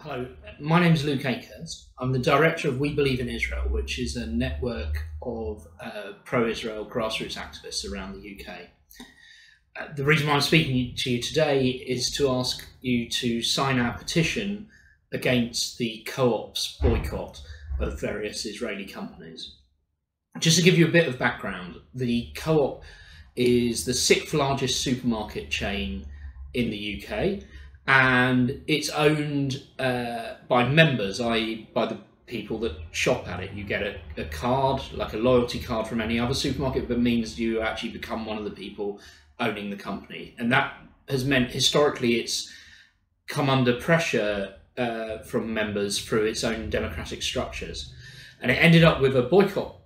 Hello, my name is Luke Akers. I'm the director of We Believe in Israel, which is a network of pro-Israel grassroots activists around the UK. The reason why I'm speaking to you today is to ask you to sign our petition against the co-op's boycott of various Israeli companies. Just to give you a bit of background, the co-op is the 6th largest supermarket chain in the UK, and it's owned by members, i.e. by the people that shop at it. You get a card, like a loyalty card from any other supermarket, but means you actually become one of the people owning the company. And that has meant historically it's come under pressure from members through its own democratic structures. And it ended up with a boycott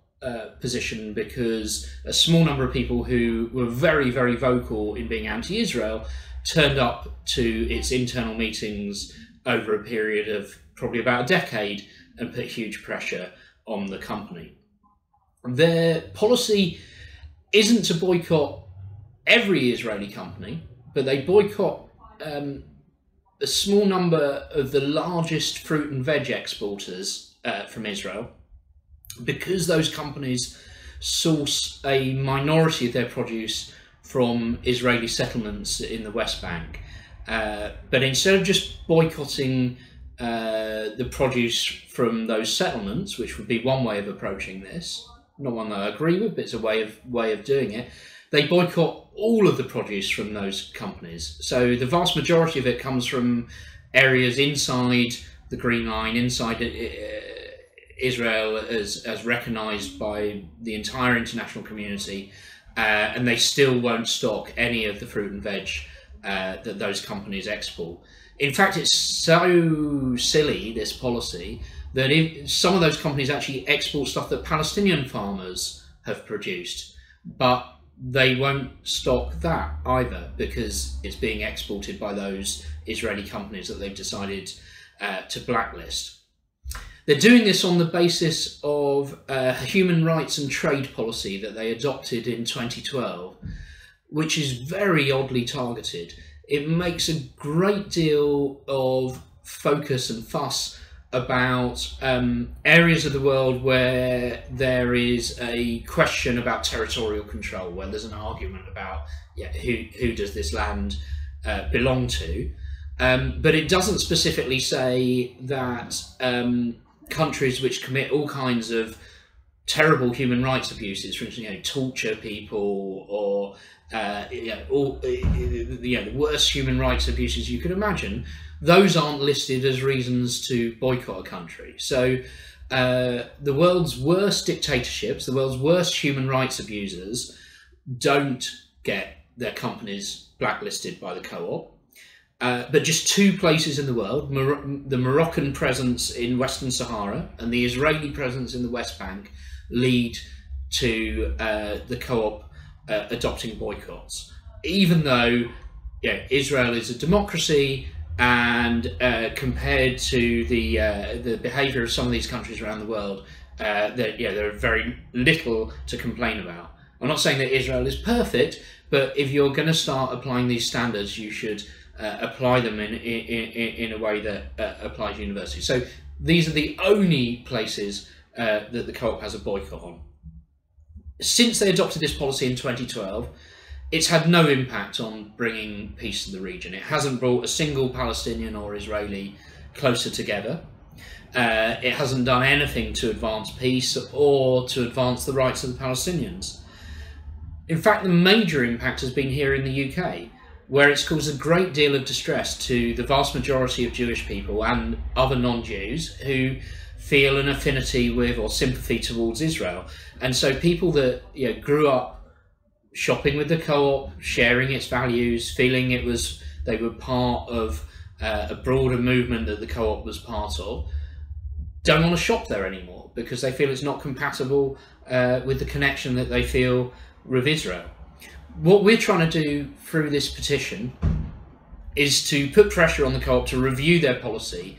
position because a small number of people who were very, very vocal in being anti-Israel turned up to its internal meetings over a period of probably about a decade and put huge pressure on the company. Their policy isn't to boycott every Israeli company, but they boycott a small number of the largest fruit and veg exporters from Israel, because those companies source a minority of their produce from Israeli settlements in the West Bank. But instead of just boycotting the produce from those settlements, which would be one way of approaching this, not one that I agree with, but it's a way of doing it, they boycott all of the produce from those companies. So the vast majority of it comes from areas inside the Green Line, inside Israel as recognised by the entire international community, and they still won't stock any of the fruit and veg that those companies export. In fact, it's so silly, this policy, that some of those companies actually export stuff that Palestinian farmers have produced, but they won't stock that either because it's being exported by those Israeli companies that they've decided to blacklist. They're doing this on the basis of a human rights and trade policy that they adopted in 2012, which is very oddly targeted. It makes a great deal of focus and fuss about areas of the world where there is a question about territorial control, where there's an argument about who does this land belong to. But it doesn't specifically say that countries which commit all kinds of terrible human rights abuses, for instance, torture people, or the worst human rights abuses you could imagine, those aren't listed as reasons to boycott a country. So the world's worst dictatorships, the world's worst human rights abusers, don't get their companies blacklisted by the co-op. But just 2 places in the world, the Moroccan presence in Western Sahara and the Israeli presence in the West Bank, lead to the co-op adopting boycotts. Even though Israel is a democracy, and compared to the behaviour of some of these countries around the world, there are very little to complain about. I'm not saying that Israel is perfect, but if you're going to start applying these standards, you should apply them in a way that applies universally. So these are the only places that the co-op has a boycott on. Since they adopted this policy in 2012, it's had no impact on bringing peace to the region. It hasn't brought a single Palestinian or Israeli closer together. It hasn't done anything to advance peace or to advance the rights of the Palestinians. In fact, the major impact has been here in the UK, where it's caused a great deal of distress to the vast majority of Jewish people and other non-Jews who feel an affinity with or sympathy towards Israel. And so people that grew up shopping with the co-op, sharing its values, feeling they were part of a broader movement that the co-op was part of, don't want to shop there anymore because they feel it's not compatible with the connection that they feel with Israel. What we're trying to do through this petition is to put pressure on the co-op to review their policy,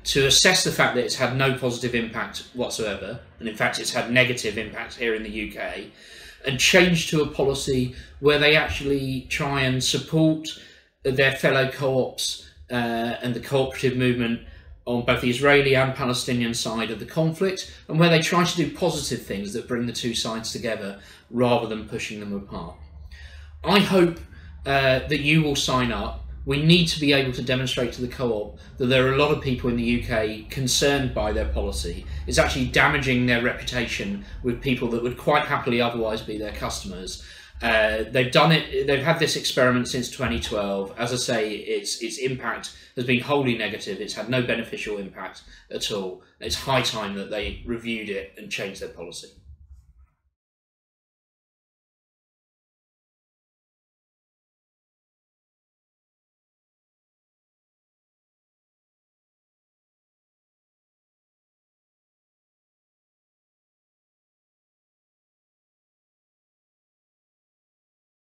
to assess the fact that it's had no positive impact whatsoever, and in fact it's had negative impact here in the UK, and change to a policy where they actually try and support their fellow co-ops and the cooperative movement on both the Israeli and Palestinian side of the conflict, and where they try to do positive things that bring the two sides together rather than pushing them apart. I hope that you will sign up. We need to be able to demonstrate to the co-op that there are a lot of people in the UK concerned by their policy. It's actually damaging their reputation with people that would quite happily otherwise be their customers. They've done it. They've had this experiment since 2012. As I say, its impact has been wholly negative. It's had no beneficial impact at all. It's high time that they reviewed it and changed their policy.